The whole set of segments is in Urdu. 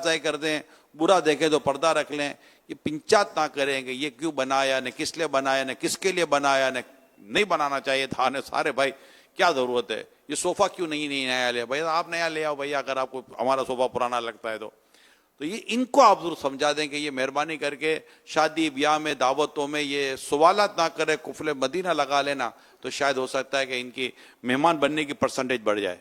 چائی کر دیں, برا دیکھیں تو پردہ رکھ لیں. یہ پنچات نہ کریں گے یہ کیوں بنایا, نہ کس لیے بنایا, نہ کس کے لیے بنایا, نہ نہیں بنانا چاہیے تھا. سارے بھائی کیا ضرورت ہے, یہ صوفہ کیوں نہیں نیا لیا بھائی, آپ نیا لے آؤ بھائی اگر آپ کو ہمارا صوفہ پرانا لگتا ہے تو یہ ان کو آپ ضرور سمجھا دیں کہ یہ مہربانی کر کے شادی بیاہ میں دعوتوں میں یہ سوالات نہ کرے, قفل مدینہ لگا لینا, تو شاید ہو سکتا ہے کہ ان کی مہمان بننے کی پرسنٹیج بڑھ جائے.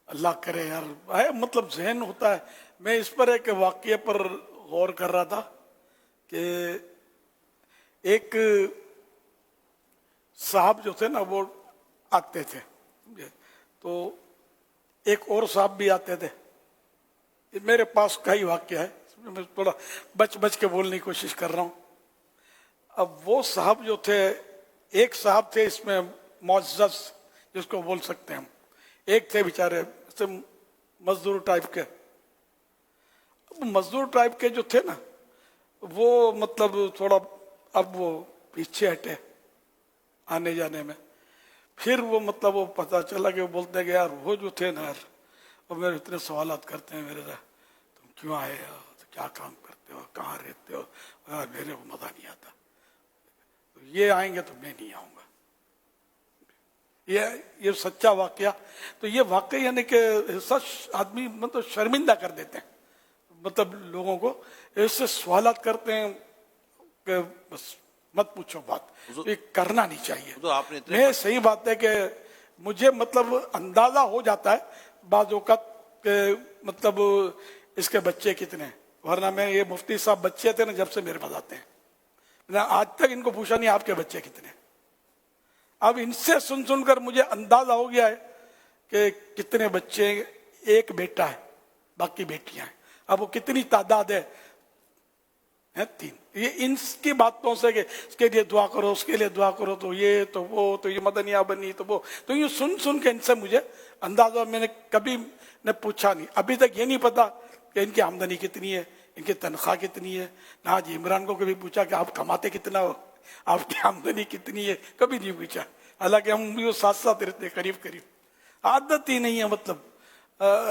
اللہ کرے یار, مطلب ذہن ہوتا ہے. میں اس پر ایک واقعے پر غور کر رہا تھا کہ ایک صاحب جو تھے نا وہ آتے تھے, تو ایک اور صاحب بھی آتے تھے. میرے پاس کا ہی واقعہ ہے, میں تھوڑا بچ کے بولنے کی کوشش کر رہا ہوں. اب وہ صاحب جو تھے, ایک صاحب تھے اس میں معزز جس کو بول سکتے ہیں ہم, ایک تھے بیچارے مزدور ٹائپ کے. مزدور ٹائپ کے جو تھے نا وہ مطلب تھوڑا اب وہ پیچھے ہٹے آنے جانے میں. پھر وہ مطلب وہ پتہ چلا کہ وہ بولتے کہ یار وہ جو تھے نا یار, وہ میرے اتنے سوالات کرتے ہیں میرے سے, تم کیوں آئے ہو, کیا کام کرتے ہو, کہاں رہتے ہو, یار میرے کو مزہ نہیں آتا, یہ آئیں گے تو میں نہیں آؤں گا. یہ سچا واقعہ. تو یہ واقعہ یعنی کہ سچ آدمی مطلب شرمندہ کر دیتے ہیں, مطلب لوگوں کو ایسے سوالات کرتے ہیں کہ بس مت پوچھو بات, یہ کرنا نہیں چاہیے. میں صحیح بات ہے کہ مجھے مطلب اندازہ ہو جاتا ہے بعض اوقات کہ مطلب اس کے بچے کتنے, ورنہ میں یہ مفتی صاحب بچے تھے نا جب سے میرے پاس آتے ہیں, میں آج تک ان کو پوچھا نہیں آپ کے بچے کتنے. اب ان سے سن کر مجھے اندازہ ہو گیا ہے کہ کتنے بچے, ایک بیٹا ہے باقی بیٹیاں ہیں. اب وہ کتنی تعداد ہے, 3. یہ ان کی باتوں سے کہ اس کے لیے دعا کرو, اس کے لیے دعا کرو, تو یہ تو وہ, تو یہ مدنیہ بنی, تو وہ, تو یہ سن کے ان سے مجھے اندازہ, میں نے کبھی نے پوچھا نہیں ابھی تک, یہ نہیں پتا کہ ان کی آمدنی کتنی ہے, ان کی تنخواہ کتنی ہے. نہ آج عمران کو کبھی پوچھا کہ آپ کماتے کتنا ہو, آپ کی آمدنی کتنی ہے, کبھی نہیں پوچھا. حالانکہ ہم بھی ساتھ ساتھ رہتے قریب. عادت ہی نہیں ہے. مطلب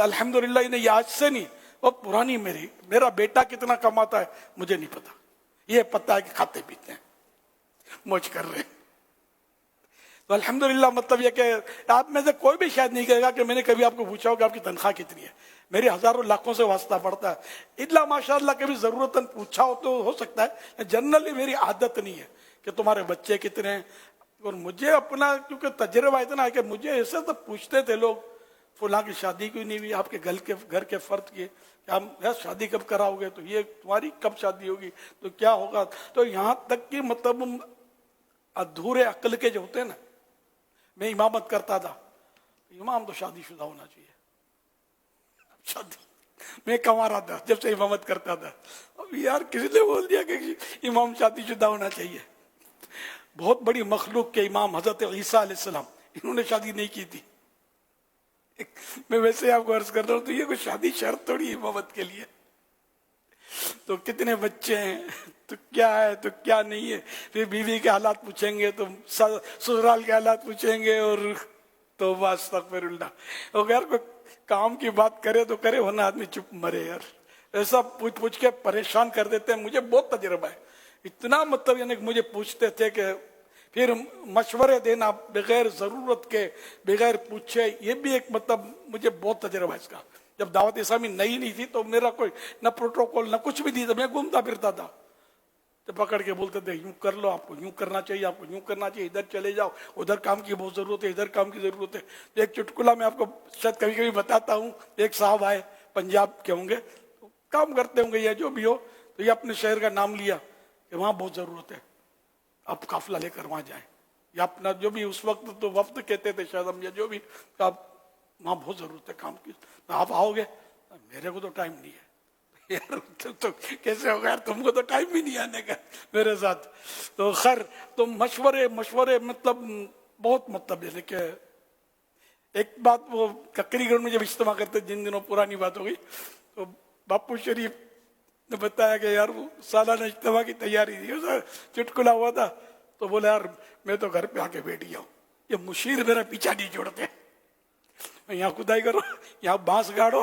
الحمدللہ انہیں یہ آج سے نہیں, وہ پرانی میرا بیٹا کتنا کماتا ہے مجھے نہیں پتا, یہ پتا ہے کہ کھاتے پیتے ہیں, موج کر رہے ہیں. تو الحمدللہ مطلب یہ کہ آپ میں سے کوئی بھی شاید نہیں کہے گا کہ میں نے کبھی آپ کو پوچھا ہو کہ آپ کی تنخواہ کتنی ہے. میرے ہزاروں لاکھوں سے واسطہ پڑتا ہے, الا ماشاءاللہ کبھی ضرورتاً پوچھا ہو تو ہو سکتا ہے. جنرلی میری عادت نہیں ہے کہ تمہارے بچے کتنے ہیں. اور مجھے اپنا کیونکہ تجربہ اتنا ہے کہ مجھے ایسے تو پوچھتے تھے لوگ, فلاں کی شادی کیوں نہیں ہوئی, آپ کے گھر کے فرد کی ہم شادی کب کراؤ گے, تو یہ تمہاری کب شادی ہوگی, تو کیا ہوگا. تو یہاں تک کہ مطلب ادھورے عقل کے جو ہوتے ہیں نا, میں امامت کرتا تھا, امام تو شادی شدہ ہونا چاہیے. شادی میں کما رہا تھا جب سے امامت کرتا تھا. اب یار کسی نے بول دیا کہ امام شادی شدہ ہونا چاہیے. بہت بڑی مخلوق کے امام حضرت عیسیٰ علیہ السلام, انہوں نے شادی نہیں کی تھی. میں ویسے آپ کو عرض کر رہا ہوں, تو یہ کوئی شادی شرط تھوڑی امامت کے لیے. تو کتنے بچے ہیں, تو کیا ہے, تو کیا نہیں ہے. پھر بیوی کے حالات پوچھیں گے, تو سسرال کے حالات پوچھیں گے, اور توبہ استغفر اللہ. اگر کوئی کام کی بات کرے تو کرے, ورنہ آدمی چپ مرے. یار ایسا پوچھ کے پریشان کر دیتے ہیں. مجھے بہت تجربہ ہے اتنا, مطلب یعنی مجھے پوچھتے تھے کہ پھر مشورے دینا بغیر ضرورت کے, بغیر پوچھے, یہ بھی ایک مطلب مجھے بہت تجربہ ہے اس کا. جب دعوت اسلامی نہیں تھی تو میرا کوئی نہ پروٹوکول نہ کچھ بھی نہیں تھا, میں گھومتا پھرتا تھا. تو پکڑ کے بولتے تھے یوں کر لو, آپ کو یوں کرنا چاہیے, آپ کو یوں کرنا چاہیے, ادھر چلے جاؤ, ادھر کام کی بہت ضرورت ہے, ادھر کام کی ضرورت ہے. ایک چٹکلا میں آپ کو شاید کبھی کبھی بتاتا ہوں. ایک صاحب آئے, پنجاب کے ہوں گے, کام کرتے ہوں گے یا جو بھی ہو, تو یہ اپنے شہر کا نام لیا کہ وہاں بہت ضرورت ہے, آپ قافلہ لے کر وہاں جائیں, یا اپنا جو بھی اس وقت تو وفد کہتے تھے شاید ہم, یا جو بھی, آپ وہاں بہت ضرورت ہے کام کی, آپ آؤ گے. میرے کو تو ٹائم نہیں ہے. یار تو کیسے ہوگا یار, تم کو تو ٹائم ہی نہیں آنے کا میرے ساتھ. تو خیر, تو مشورے مطلب بہت, مطلب جیسے کہ ایک بات, وہ ککری گڑھ میں جب اجتماع کرتے, جن دنوں پرانی بات ہو گئی, تو باپو شریف نے بتایا کہ یار وہ سالانہ اجتماع کی تیاری تھی, چٹکلا ہوا تھا, تو بولا یار میں تو گھر پہ آ کے بیٹھ گیا ہوں, یہ مشیر میرا پیچھا نہیں چھوڑتے, یہاں کھدائی کرو, یہاں بانس گاڑو,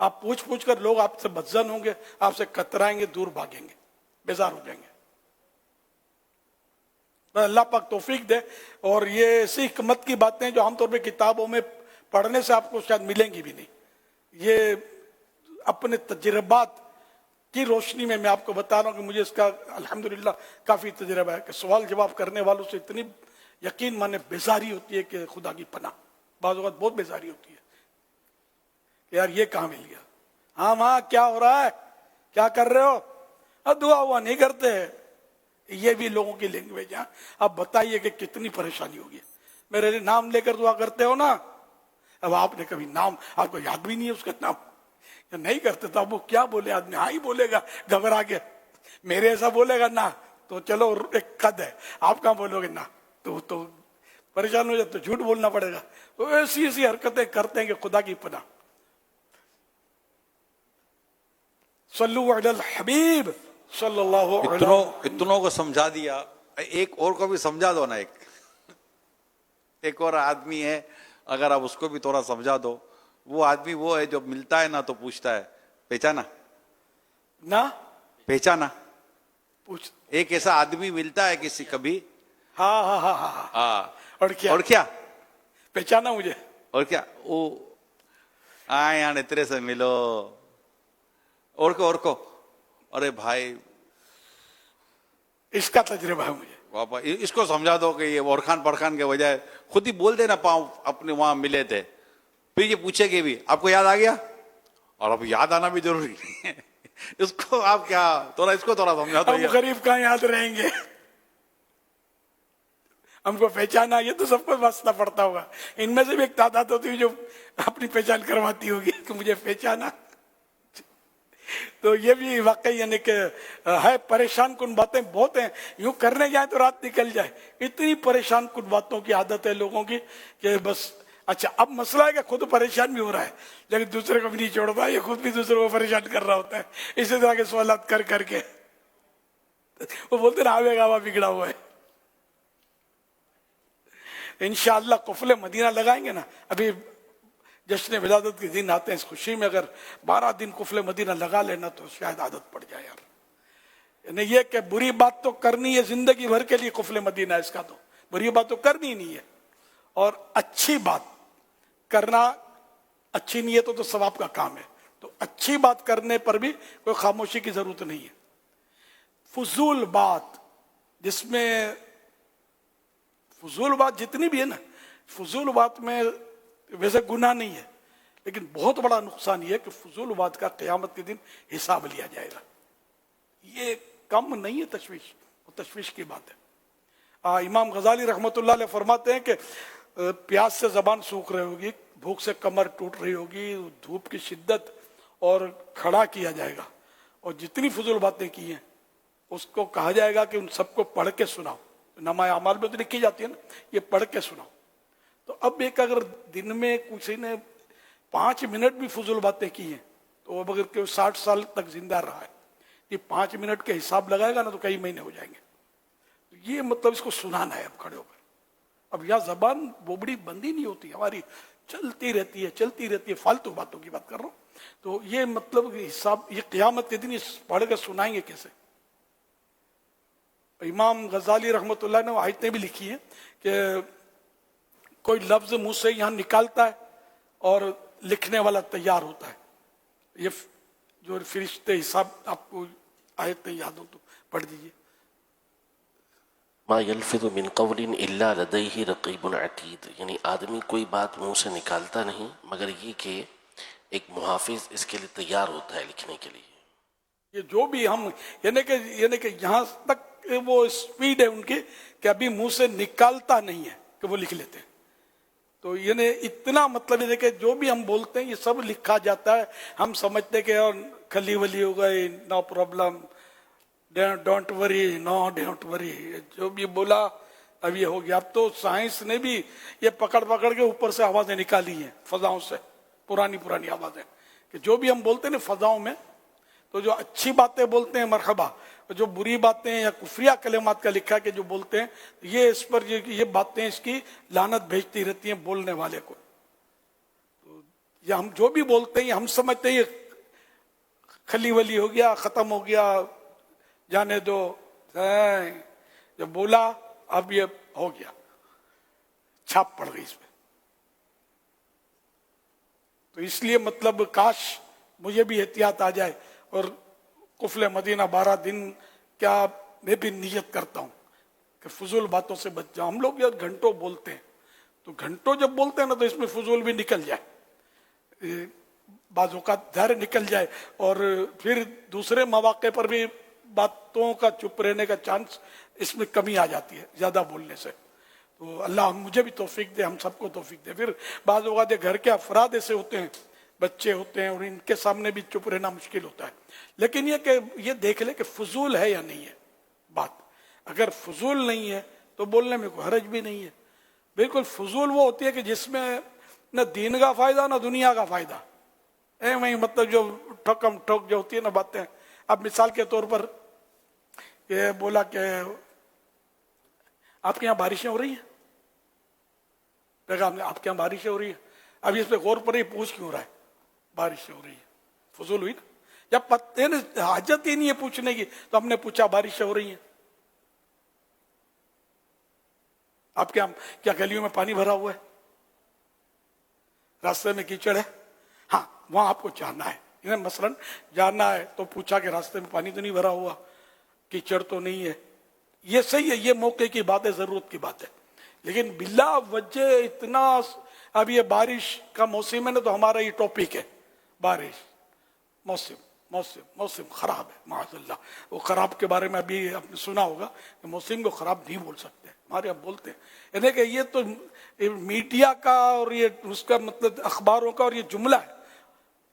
آپ پوچھ پوچھ کر لوگ آپ سے بدزن ہوں گے، آپ سے کترائیں گے، دور بھاگیں گے، بیزار ہو جائیں گے۔ اللہ پاک توفیق دے۔ اور یہ ایسی حکمت کی باتیں جو عام طور پہ کتابوں میں پڑھنے سے آپ کو شاید ملیں گی بھی نہیں، یہ اپنے تجربات کی روشنی میں آپ کو بتا رہا ہوں کہ مجھے اس کا الحمدللہ کافی تجربہ ہے کہ سوال جواب کرنے والوں سے اتنی یقین مانے بیزاری ہوتی ہے کہ خدا کی پناہ، بعض اوقات بہت بیزاری ہوتی ہے کہ یار یہ کہاں مل گیا، ہاں ماں کیا ہو رہا ہے، کیا کر رہے ہو، دعا ہوا نہیں کرتے، یہ بھی لوگوں کی لینگویج ہے۔ اب بتائیے کہ کتنی پریشانی ہوگی، میرے لیے نام لے کر دعا کرتے ہو نا، اب آپ نے کبھی نام، آپ کو یاد بھی نہیں ہے اس کا نام، یا نہیں کرتے تو اب وہ کیا بولے آدمی، ہاں ہی بولے گا گھبرا کے، میرے ایسا بولے گا نا تو چلو ایک قد ہے، آپ کہاں بولو گے نا تو پریشان ہو جائے، تو جھوٹ بولنا پڑے گا۔ تو ایسی ایسی حرکتیں کرتے ہیں کہ خدا کی پناہ۔ صلو علی الحبیب صلی اللہ علیہ اتنوں کو سمجھا دیا، ایک اور کو بھی سمجھا دو نا، ایک اور آدمی ہے، اگر آپ اس کو بھی تھوڑا سمجھا دو، وہ آدمی وہ ہے جو ملتا ہے نا تو پوچھتا ہے پہچانا، نہ پہچانا۔ پوچھ، ایک ایسا آدمی ملتا ہے کسی کبھی، ہاں ہاں ہاں ہاں، ہاں، اور کیا اور پہچانا مجھے، اور کیا وہ آئے یہاں تیرے سے ملو، اور کو ارے بھائی اس کا تجربہ ہے مجھے۔ پاپا اس کو سمجھا دو کہ یہ اورخان پرخان کے بجائے خود ہی بول دینا، پاؤں اپنے وہاں ملے تھے، پھر یہ پوچھے گی بھی آپ کو یاد آ گیا، اور اب یاد آنا بھی ضروری ہے، اس کو آپ کیا تھوڑا اس کو تھوڑا سمجھا دو۔ ہم غریب کہاں یاد رہیں گے، ہم کو پہچانا، یہ تو سب کو واسطہ پڑتا ہوگا، ان میں سے بھی ایک تعداد ہوتی ہے جو اپنی پہچان کرواتی ہوگی کہ مجھے پہچانا۔ تو یہ بھی واقعی یعنی کہ ہے پریشان کن باتیں بہت ہیں، یوں کرنے جائیں تو رات نکل جائے، اتنی پریشان کن باتوں کی عادت ہے لوگوں کی کہ بس۔ اچھا اب مسئلہ ہے کہ خود پریشان بھی ہو رہا ہے لیکن دوسرے کو بھی نہیں چھوڑتا، یہ خود بھی دوسرے کو پریشان کر رہا ہوتا ہے اسی طرح کے سوالات کر کر کے، وہ بولتے نا آوے گاوا بگڑا ہوا ہے۔ انشاءاللہ قفل مدینہ لگائیں گے نا، ابھی جشن ولادت کے دن آتے ہیں، اس خوشی میں اگر 12 دن قفل مدینہ لگا لینا تو شاید عادت پڑ جائے یار۔ یعنی یہ کہ بری بات تو کرنی ہے زندگی بھر کے لیے، قفل مدینہ اس کا تو بری بات تو کرنی ہی نہیں ہے، اور اچھی بات کرنا، اچھی نیتوں تو ثواب کا کام ہے، تو اچھی بات کرنے پر بھی کوئی خاموشی کی ضرورت نہیں ہے۔ فضول بات، جس میں فضول بات جتنی بھی ہے نا، فضول بات میں ویسے گناہ نہیں ہے لیکن بہت بڑا نقصان یہ ہے کہ فضول بات کا قیامت کے دن حساب لیا جائے گا، یہ کم نہیں ہے تشویش، وہ تشویش کی بات ہے۔ امام غزالی رحمۃ اللہ علیہ فرماتے ہیں کہ پیاس سے زبان سوکھ رہی ہوگی، بھوک سے کمر ٹوٹ رہی ہوگی، دھوپ کی شدت، اور کھڑا کیا جائے گا، اور جتنی فضول باتیں کی ہیں اس کو کہا جائے گا کہ ان سب کو پڑھ کے سناؤ، نامہ اعمال میں تو لکھی جاتی ہے نا، یہ پڑھ کے سناؤ۔ تو اب ایک اگر دن میں کسی نے 5 منٹ بھی فضول باتیں کی ہیں تو اب اگر 60 سال تک زندہ رہا ہے، یہ 5 منٹ کے حساب لگائے گا نا تو کئی مہینے ہو جائیں گے۔ یہ مطلب اس کو سنانا ہے اب کھڑے ہو کر۔ اب یہاں زبان بوبڑی بندی نہیں ہوتی ہماری، چلتی رہتی ہے، فالتو باتوں کی بات کر رہا ہوں۔ تو یہ مطلب حساب، یہ قیامت کے دن یہ پڑھ کر سنائیں گے کیسے؟ امام غزالی رحمۃ اللہ نے وہ آیتیں بھی لکھی ہیں کہ کوئی لفظ منہ سے یہاں نکالتا ہے اور لکھنے والا تیار ہوتا ہے۔ یہ جو فرشتے حساب، آپ کو آیتیں یاد ہو تو پڑھ دیجیے۔ ما یلفظ من قول الا لدیہ رقیب عتید، یعنی آدمی کوئی بات منہ سے نکالتا نہیں مگر یہ کہ ایک محافظ اس کے لیے تیار ہوتا ہے لکھنے کے لیے۔ یہ جو بھی ہم یعنی کہ یہاں تک وہ اسپیڈ ہے ان کی کہ ابھی منہ سے نکالتا نہیں ہے کہ وہ لکھ لیتے ہیں۔ تو یعنی اتنا مطلب ہے کہ جو بھی ہم بولتے ہیں یہ سب لکھا جاتا ہے۔ ہم سمجھتے کہ کھلی ولی ہو گئی، no problem, don't worry, know don't worry, جو بھی بولا اب یہ ہو گیا۔ اب تو سائنس نے بھی یہ پکڑ کے اوپر سے آوازیں نکالی ہیں فضاؤں سے، پرانی آوازیں، کہ جو بھی ہم بولتے ہیں نا فضاؤں میں، تو جو اچھی باتیں بولتے ہیں مرحبا، جو بری باتیں یا کفریہ کلمات کا لکھا کہ جو بولتے ہیں یہ اس پر یہ باتیں اس کی لعنت بھیجتی رہتی ہیں بولنے والے کو۔ تو یہ ہم جو بھی بولتے ہیں ہم سمجھتے ہیں یہ کھلی ولی ہو گیا، ختم ہو گیا، جانے دو، جب بولا اب یہ ہو گیا، چھاپ پڑ گئی اس پہ. تو اس لیے مطلب کاش مجھے بھی احتیاط آ جائے اور قفل مدینہ 12 دن کیا میں بھی نیت کرتا ہوں کہ فضول باتوں سے بچ جاؤں. ہم لوگ یہ گھنٹوں بولتے ہیں، تو گھنٹوں جب بولتے ہیں نا تو اس میں فضول بھی نکل جائے، بعض اوقات ظاہر نکل جائے، اور پھر دوسرے مواقع پر بھی باتوں کا چپ رہنے کا چانس اس میں کمی آ جاتی ہے زیادہ بولنے سے. تو اللہ مجھے بھی توفیق دے، ہم سب کو توفیق دے. پھر بعض اوقات گھر کے افراد ایسے ہوتے ہیں، بچے ہوتے ہیں، اور ان کے سامنے بھی چپ رہنا مشکل ہوتا ہے. لیکن یہ کہ یہ دیکھ لے کہ فضول ہے یا نہیں ہے بات. اگر فضول نہیں ہے تو بولنے میں کوئی حرج بھی نہیں ہے. بالکل فضول وہ ہوتی ہے کہ جس میں نہ دین کا فائدہ نہ دنیا کا فائدہ، وہی مطلب جو ٹھکم ٹھوک جو ہوتی ہے نا باتیں. اب مثال کے طور پر یہ بولا کہ آپ کے یہاں بارشیں ہو رہی ہیں، پیغام آپ کے یہاں بارشیں ہو رہی ہیں. اب اس پہ غور پر ہی پوچھ کیوں رہا ہے بارشیں ہو رہی ہیں؟ فضول ہوئی نا. جب پتہ حاجت ہی نہیں ہے پوچھنے کی تو ہم نے پوچھا بارشیں ہو رہی ہیں. آپ کے کیا گلیوں میں پانی بھرا ہوا ہے؟ راستے میں کیچڑ ہے؟ ہاں وہاں آپ کو جانا ہے، مثلا جانا ہے تو پوچھا کہ راستے میں پانی تو نہیں بھرا ہوا، کیچڑ تو نہیں ہے. یہ صحیح ہے، یہ موقع کی بات ہے، ضرورت کی بات ہے. لیکن بلا وجہ اتنا، اب یہ بارش کا موسم ہے نا تو ہمارا یہ ٹاپک ہے بارش، موسم خراب ہے معاذ اللہ. وہ خراب کے بارے میں ابھی آپ نے سنا ہوگا کہ موسم کو خراب نہیں بول سکتے، ہمارے آپ بولتے ہیں. یعنی کہ یہ تو میڈیا کا اور یہ اس کا مطلب اخباروں کا اور یہ جملہ ہے.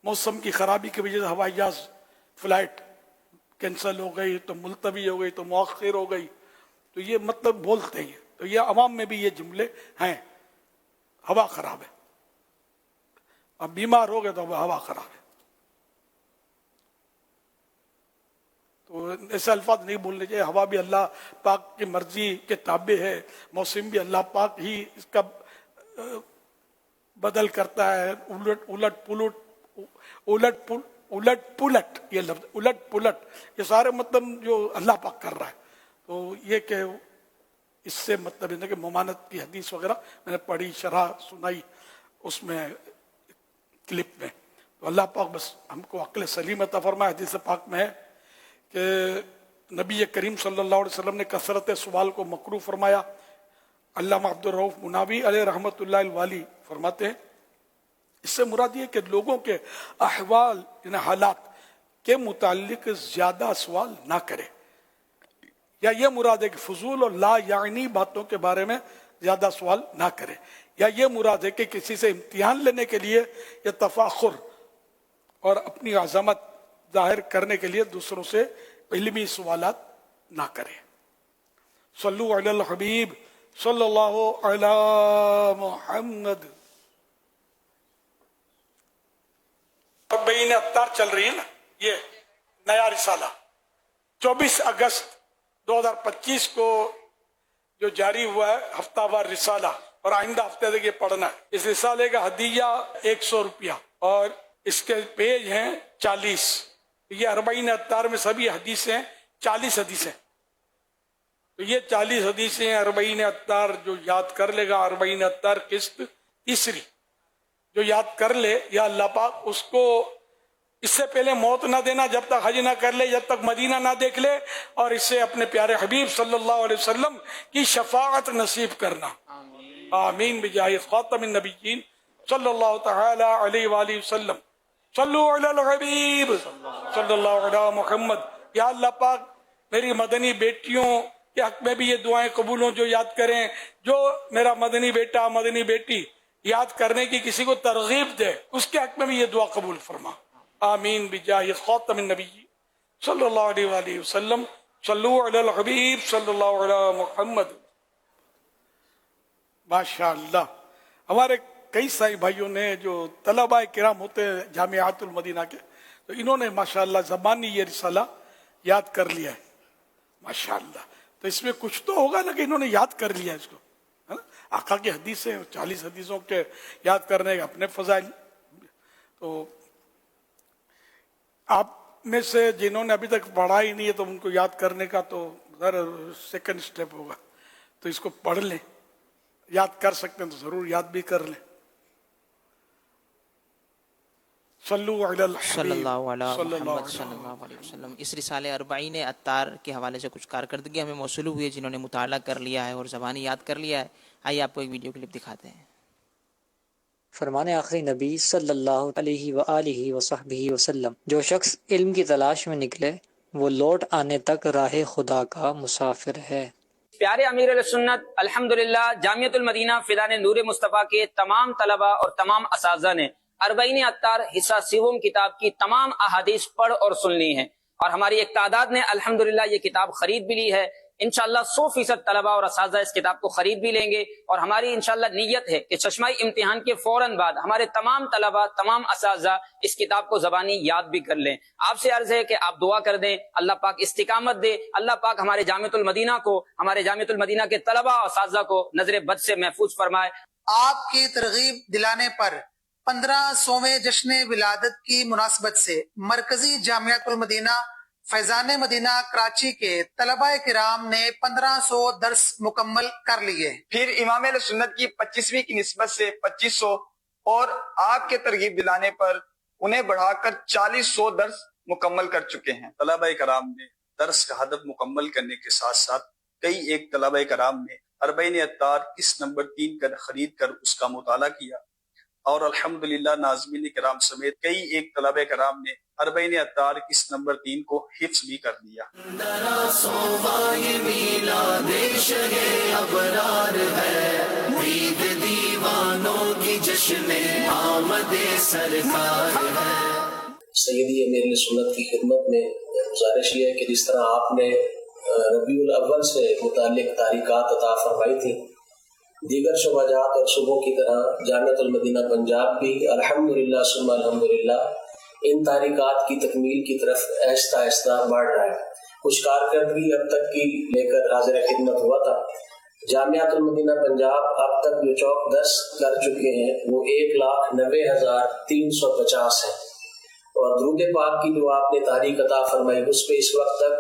موسم کی خرابی کی وجہ سے ہوائی جہاز فلائٹ کینسل ہو گئی، تو ملتوی ہو گئی، تو مؤخر ہو گئی، تو یہ مطلب بولتے ہیں. تو یہ عوام میں بھی یہ جملے ہیں، ہوا خراب ہے. اب بیمار ہو گئے تو ہوا خراب ہے. تو ایسے الفاظ نہیں بولنے چاہیے. ہوا بھی اللہ پاک کی مرضی کے تابع ہے، موسم بھی اللہ پاک ہی اس کا بدل کرتا ہے. الٹ پلٹ یہ لفظ الٹ پلٹ یہ سارے مطلب جو اللہ پاک کر رہا ہے. تو یہ کہ اس سے مطلب ہے کہ ممانت کی حدیث وغیرہ میں نے پڑھی، شرح سنائی اس میں کلپ میں. تو اللہ پاک بس ہم کو عقل سلیم عطا فرمائے. حدیث پاک میں ہے کہ نبی کریم صلی اللہ علیہ وسلم نے کثرت سوال کو مکروہ فرمایا. علامہ عبد الرؤف مناوی علیہ رحمۃ اللہ الوالی فرماتے ہیں اس سے مراد یہ کہ لوگوں کے احوال یعنی حالات کے متعلق زیادہ سوال نہ کرے، یا یہ مراد ہے کہ فضول اور لا یعنی باتوں کے بارے میں زیادہ سوال نہ کرے، یا یہ مراد ہے کہ کسی سے امتحان لینے کے لیے یا تفاخر اور اپنی عظمت ظاہر کرنے کے لیے دوسروں سے علمی سوالات نہ کرے. صلو علی الحبیب صلی اللہ علی محمد. اتار چل رہی ہے نا یہ نیا رسالہ 24 اگست 2025 کو جو جاری ہوا ہے ہفتہ وار رسالہ، اور آئندہ ہفتے تک یہ پڑھنا ہے. اس رسالے کا ہدیہ 100 روپیہ اور اس کے پیج ہیں 40. یہ 40 اتار میں سبھی حدیثیں 40 حدیثیں. تو یہ 40 حدیثیں 40 اتار جو یاد کر لے گا، 40 اتار قسط تیسری جو یاد کر لے، یا اللہ پاک اس کو اس سے پہلے موت نہ دینا جب تک حج نہ کر لے، جب تک مدینہ نہ دیکھ لے، اور اس سے اپنے پیارے حبیب صلی اللہ علیہ وسلم کی شفاعت نصیب کرنا. آمین بجاہ خاتم النبیین صلی اللہ تعالی علیہ وآلہ وسلم. صلو علی الحبیب صلی اللہ علی محمد. یا اللہ پاک میری مدنی بیٹیوں کے حق میں بھی یہ دعائیں قبول ہوں جو یاد کریں. جو میرا مدنی بیٹا مدنی بیٹی یاد کرنے کی کسی کو ترغیب دے، اس کے حق میں بھی یہ دعا قبول فرما. آمین بجاہ خاتم النبی صلی اللہ علیہ وآلہ وسلم. صلو علی الحبیب صلی اللہ علی محمد. ماشاء اللہ. ہمارے کئی سارے بھائیوں نے جو طلباء کرام ہوتے ہیں جامعات المدینہ کے، تو انہوں نے ماشاءاللہ زبانی یہ رسالہ یاد کر لیا ہے ماشاءاللہ. تو اس میں کچھ تو ہوگا نا کہ انہوں نے یاد کر لیا اس کو، ہے نا. آقا کی حدیثیں 40 حدیثوں کے یاد کرنے کے اپنے فضائل. تو آپ میں سے جنہوں نے ابھی تک پڑھا ہی نہیں ہے تو ان کو یاد کرنے کا تو سیکنڈ سٹیپ ہوگا، تو اس کو پڑھ لیں، یاد کر سکتے ہیں تو ضرور یاد بھی کر لیں. صلو علی الحبیب صلی اللہ علیہ صلی اللہ محمد صلی اللہ علیہ وسلم. اس رسالہ اربعین عطار کے حوالے سے کچھ کارکردگی ہمیں موصول ہوئی ہے جنہوں نے مطالعہ کر لیا ہے اور زبانی یاد کر لیا ہے. آئیے آپ کو ایک ویڈیو کلپ دکھاتے ہیں. فرمان آخری نبی صلی اللہ علیہ وآلہ وصحبہ وسلم، جو شخص علم کی تلاش میں نکلے وہ لوٹ آنے تک راہ خدا کا مسافر ہے. پیارے امیر علیہ سنت الحمدللہ جامعۃ المدینہ فیضان نور مصطفیٰ کے تمام طلبہ اور تمام اساتذہ نے اربعین عطار حصہ سیوم کتاب کی تمام احادیث پڑھ اور سن لی ہیں، اور ہماری ایک تعداد نے الحمدللہ یہ کتاب خرید بھی لی ہے. انشاءاللہ 100% طلبہ اور اساتذہ اس کتاب کو خرید بھی لیں گے، اور ہماری انشاءاللہ نیت ہے کہ چشمائی امتحان کے فوراً بعد ہمارے تمام طلبہ تمام اساتذہ اس کتاب کو زبانی یاد بھی کر لیں. آپ سے عرض ہے کہ آپ دعا کر دیں، اللہ پاک استقامت دے، اللہ پاک ہمارے جامعۃ المدینہ کو، ہمارے جامعۃ المدینہ کے طلبہ اور اساتذہ کو نظر بد سے محفوظ فرمائے. آپ کی ترغیب دلانے پر 1500ویں جشن ولادت کی مناسبت سے مرکزی جامعۃ المدینہ فیضان مدینہ کراچی کے طلبہ کرام نے 1500 درس مکمل کر لیے. پھر امام علیہ سنت کی 25ویں کی نسبت سے 2500 اور آپ کے ترغیب دلانے پر انہیں بڑھا کر 4000 درس مکمل کر چکے ہیں. طلبہ کرام نے درس کا ہدف مکمل کرنے کے ساتھ ساتھ کئی ایک طلبہ کرام نے اربعین عطار اس نمبر 3 کا خرید کر اس کا مطالعہ کیا، اور الحمدللہ ناظمین کرام سمیت کئی ایک طلبہ کرام نے اربعین عطار اس نمبر 3 کو حفظ بھی کر لیا. سیدی امیر سنت کی خدمت میں گزارش یہ ہے کہ جس طرح آپ نے ربیع الاول سے متعلق تحریکات عطا فرمائی تھی، دیگر شعبہ جات اور صوبوں کی طرح جامعۃ المدینہ پنجاب بھی الحمدللہ ثم الحمدللہ ان تحریکات کی تکمیل کی طرف آہستہ آہستہ بڑھ رہا ہے. کچھ کارکردگی اب تک کی لے کر حاضر خدمت ہوا تھا. جامعۃ المدینہ پنجاب اب تک جو چوک درس کر چکے ہیں وہ 1,90,350 ہیں، اور درود پاک کی جو آپ نے تحریک عطا فرمائی اس پہ اس وقت تک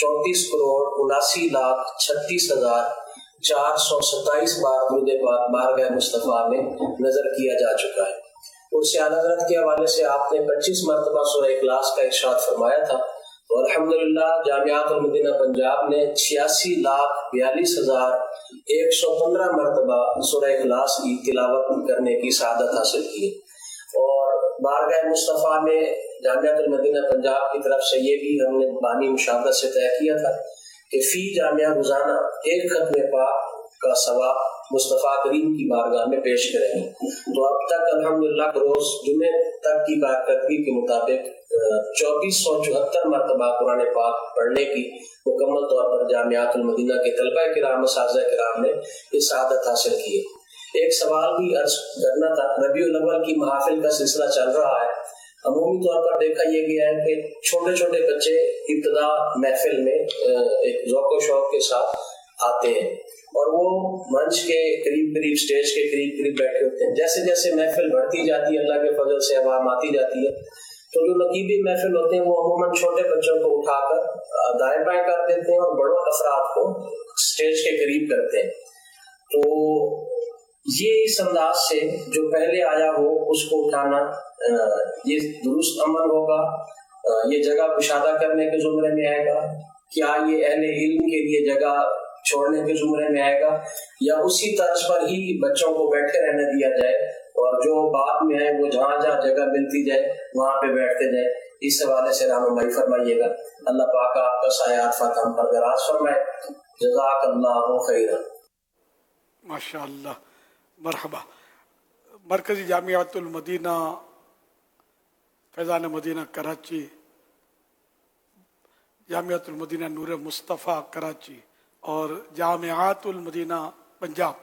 34,79,36,427 بار درود پاک بارگاہ مصطفیٰ میں نظر کیا جا چکا ہے. اور اعلیٰ حضرت کے حوالے سے آپ نے 25 مرتبہ سورہ اخلاص کا ارشاد فرمایا تھا، تو الحمدللہ جامعۃ المدینہ پنجاب نے 86,42,115 مرتبہ سورہ اخلاص کی تلاوت کرنے کی سعادت حاصل کی. اور بارگاہ مصطفیٰ میں جامعۃ المدینہ پنجاب کی طرف سے یہ بھی ہم نے بانی مشاہدت سے طے کیا تھا کہ فی جامعہ روزانہ ایک ختم پاک کا ثواب مصطفیٰ کریم کی بارگاہ میں پیش کریں گے. تو اب تک الحمدللہ روز جمعے تک کی کارکردگی کے مطابق 2474 مرتبہ قرآن پاک پڑھنے کی مکمل طور پر جامعۃ المدینہ کے طلبہ کرام اساتذہ کرام نے یہ سعادت حاصل کی ہے. ایک سوال بھی عرض کرنا تھا. ربیع الاول کی محافل کا سلسلہ چل رہا ہے. عمومی طور پر دیکھا یہ گیا ہے کہ چھوٹے چھوٹے بچے ابتدا محفل میں ایک ذوق و شوق کے ساتھ آتے ہیں، اور وہ منچ کے قریب قریب اسٹیج کے قریب قریب بیٹھے ہوتے ہیں. جیسے جیسے محفل بڑھتی جاتی ہے، اللہ کے فضل سے عوام آتی جاتی ہے، تو جو نقیبی محفل ہوتے ہیں وہ عموماً چھوٹے بچوں کو اٹھا کر دائیں بائیں کر دیتے ہیں اور بڑوں افراد کو اسٹیج کے قریب کرتے ہیں. تو یہ اس انداز سے جو پہلے آیا ہو اس کو اٹھانا یہ درست عمل ہوگا؟ یہ جگہ کشادہ کرنے کے زمرے میں آئے گا؟ کیا یہ اہل علم کے لیے جگہ چھوڑنے کے زمرے میں آئے گا، یا اسی طرز پر ہی بچوں کو بیٹھے رہنے دیا جائے اور جو بعد میں ہے وہ جہاں جہاں جگہ ملتی جائے وہاں پہ بیٹھتے جائے؟ اس حوالے سے رہنمائی فرمائیے گا. اللہ پاک آپ کا سایہ فتح ہم پر دراز فرمائے. جزاک اللہ خیرا. ماشاء اللہ، مرحبا. مرکزی جامعۃ المدینہ فیضان مدینہ کراچی، جامعۃ المدینہ نور مصطفیٰ کراچی اور جامعات المدینہ پنجاب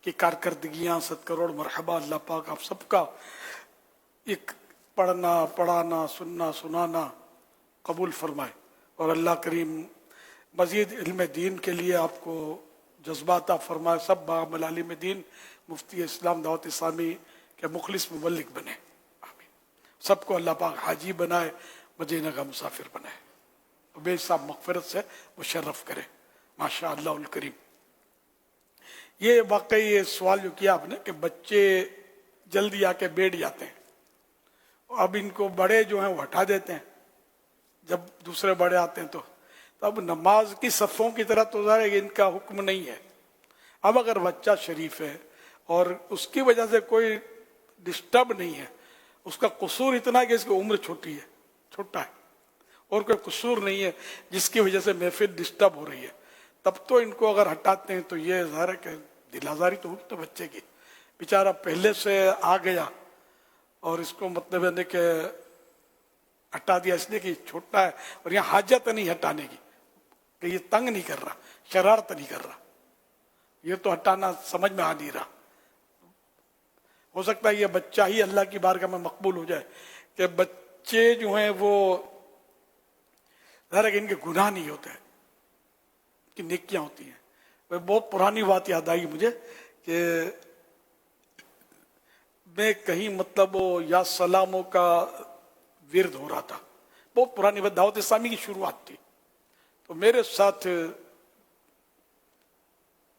کی کارکردگیاں 7 کروڑ مرحبا. اللہ پاک آپ سب کا ایک پڑھنا پڑھانا سننا سنانا قبول فرمائے، اور اللہ کریم مزید علم دین کے لیے آپ کو جذبات فرمائے. سب بعمل عالم دین مفتی اسلام دعوت اسلامی کے مخلص مبلغ بنے. آمین. سب کو اللہ پاک حاجی بنائے, مدینہ کا مسافر بنائے, بے حساب مغفرت سے مشرف کرے, ماشاء اللہ الکریم. یہ واقعی یہ سوال جو کیا آپ نے کہ بچے جلدی آ کے بیٹھ جاتے ہیں, اب ان کو بڑے جو ہیں وہ ہٹا دیتے ہیں جب دوسرے بڑے آتے ہیں, تو اب نماز کی صفوں کی طرح تو ظاہر ہے کہ ان کا حکم نہیں ہے. اب اگر بچہ شریف ہے اور اس کی وجہ سے کوئی ڈسٹرب نہیں ہے, اس کا قصور اتنا ہے کہ اس کی عمر چھوٹی ہے, چھوٹا ہے, اور کوئی قصور نہیں ہے جس کی وجہ سے محفل ڈسٹرب ہو رہی ہے, تب تو ان کو اگر ہٹاتے ہیں تو یہ ظاہر ہے کہ دل آزاری تو ہوتی ہے بچے کی. بیچارہ پہلے سے آ گیا اور اس کو مطلب ہے کہ ہٹا دیا اس لیے کہ چھوٹا ہے, اور یہاں حاجت نہیں ہٹانے کی کہ یہ تنگ نہیں کر رہا, شرارت نہیں کر رہا, یہ تو ہٹانا سمجھ میں آ نہیں رہا. ہو سکتا ہے یہ بچہ ہی اللہ کی بارگاہ میں مقبول ہو جائے کہ بچے جو ہیں وہ ظاہر ہے کہ ان کے گناہ نہیں ہوتے, کہ نیکیاں ہوتی ہیں. وہ بہت پرانی بات یاد آئی مجھے کہ میں کہیں مطلب وہ یا سلاموں کا ورد ہو رہا تھا, بہت پرانی بات, دعوت اسلامی کی شروعات تھی, تو میرے ساتھ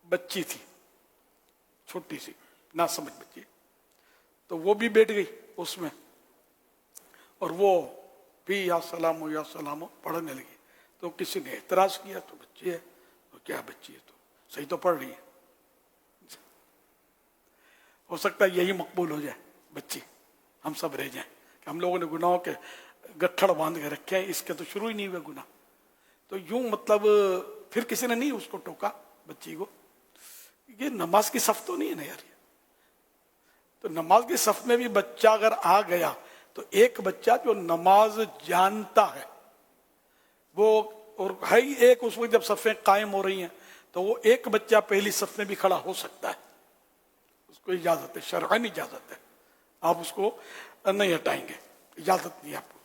بچی تھی, چھوٹی سی نہ سمجھ بچی, تو وہ بھی بیٹھ گئی اس میں, اور وہ بھی یا سلام پڑھنے لگی. تو کسی نے اعتراض کیا تو بچی ہے, تو کیا بچی ہے, تو صحیح تو پڑھ رہی ہے. ہو سکتا ہے یہی مقبول ہو جائے بچی, ہم سب رہ جائیں کہ ہم لوگوں نے گناہوں کے گٹھڑ باندھ کے رکھے ہیں, اس کے تو شروع ہی نہیں ہوئے گناہ. تو یوں مطلب پھر کسی نے نہیں اس کو ٹوکا بچی کو, یہ نماز کی صف تو نہیں ہے نا یار. تو نماز کی صف میں بھی بچہ اگر آ گیا تو ایک بچہ جو نماز جانتا ہے وہ, اور ہے ہی ایک اس وقت جب صفیں قائم ہو رہی ہیں, تو وہ ایک بچہ پہلی صف میں بھی کھڑا ہو سکتا ہے, اس کو اجازت ہے, شرعاً اجازت ہے, آپ اس کو نہیں ہٹائیں گے, اجازت نہیں آپ کو.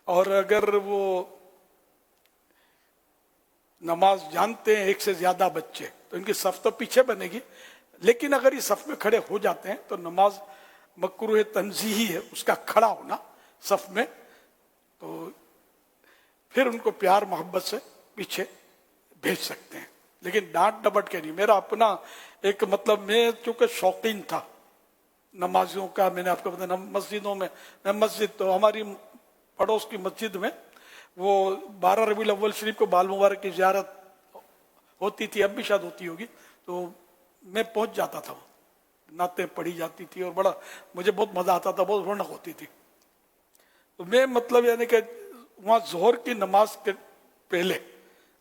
اور اگر وہ نماز جانتے ہیں ایک سے زیادہ بچے, تو ان کی صف تو پیچھے بنے گی, لیکن اگر یہ صف میں کھڑے ہو جاتے ہیں تو نماز مکروہ تنزیہی ہے اس کا کھڑا ہونا صف میں, تو پھر ان کو پیار محبت سے پیچھے بھیج سکتے ہیں, لیکن ڈانٹ ڈپٹ کے نہیں. میرا اپنا ایک مطلب, میں چونکہ شوقین تھا نمازیوں کا, میں نے آپ کو بتایا مسجدوں میں مسجد تو ہماری پڑوس کی مسجد میں وہ 12 ربیع الاول شریف کو بال مبارک کی زیارت ہوتی تھی, اب بھی شاید ہوتی ہوگی, تو میں پہنچ جاتا تھا, نعتیں پڑھی جاتی تھی اور بڑا مجھے بہت مزہ آتا تھا, بہت رونق ہوتی تھی. تو میں مطلب یعنی کہ وہاں ظہر کی نماز کے پہلے,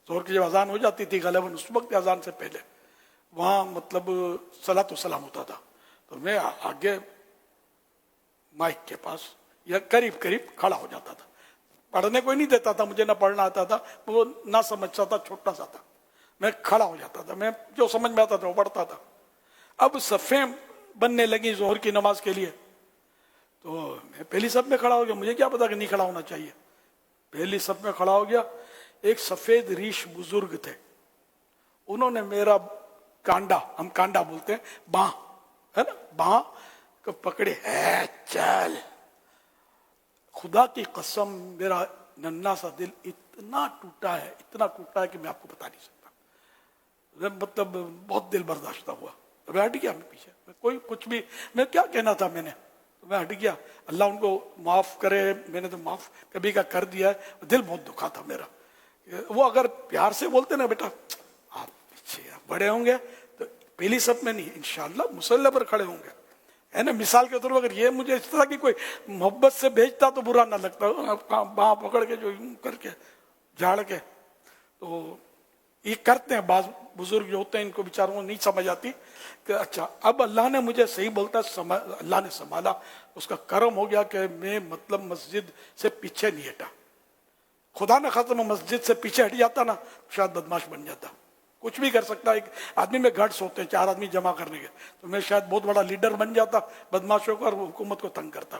ظہر کی جب اذان ہو جاتی تھی غالباً اس وقت اذان سے پہلے, وہاں مطلب صلاۃ و سلام ہوتا تھا, تو میں آگے مائک کے پاس یا قریب کھڑا ہو جاتا تھا. پڑھنے کو ہی نہیں دیتا تھا, مجھے نہ پڑھنا آتا تھا, وہ نہ سمجھتا تھا, چھوٹا سا تھا, میں کھڑا ہو جاتا تھا, میں جو سمجھ میں آتا تھا وہ پڑھتا تھا. اب صفیں بننے لگی ظہر کی نماز کے لیے, تو میں پہلی صف میں کھڑا ہو گیا, مجھے کیا پتا کہ نہیں کھڑا ہونا چاہیے, پہلی صف میں کھڑا ہو گیا. ایک سفید ریش بزرگ تھے, انہوں نے میرا کانڈا, ہم کانڈا بولتے ہیں, باں ہے نا, باں کو پکڑے, ہے چل. خدا کی قسم میرا ننھا سا دل اتنا ٹوٹا ہے کہ میں آپ کو بتا نہیں سکتا. مطلب بہت دل برداشتہ ہوا, میں ہٹ گیا, میں پیچھے, کوئی کچھ بھی, میں کیا کہنا تھا, میں ہٹ گیا. اللہ ان کو معاف کرے, میں نے تو معاف کبھی کا کر دیا ہے, دل بہت دکھا تھا میرا. وہ اگر پیار سے بولتے نا, بیٹا آپ پیچھے بڑے ہوں گے تو پہلی صف میں نہیں, انشاءاللہ مصلی پر کھڑے ہوں گے, ہے نا. مثال کے طور پر اگر یہ مجھے اس طرح کی کوئی محبت سے بھیجتا تو برا نہ لگتا, باں پکڑ کے جو یوں کر کے جھاڑ کے, تو یہ کرتے ہیں بعض بزرگ جو ہوتے ہیں, ان کو بیچاروں کو نہیں سمجھ آتی کہ اچھا اب اللہ نے مجھے صحیح بولتا, اللہ نے سنبھالا, اس کا کرم ہو گیا کہ میں مطلب مسجد سے پیچھے نہیں ہٹا. خدا نہ خاصا میں مسجد سے پیچھے ہٹ جاتا نا, شاید بدماش بن جاتا, کچھ بھی کر سکتا. ایک آدمی میں گھٹس ہوتے ہیں 4 آدمی جمع کرنے کے, تو میں شاید بہت بڑا لیڈر بن جاتا بدماشوں کا, اور حکومت کو تنگ کرتا.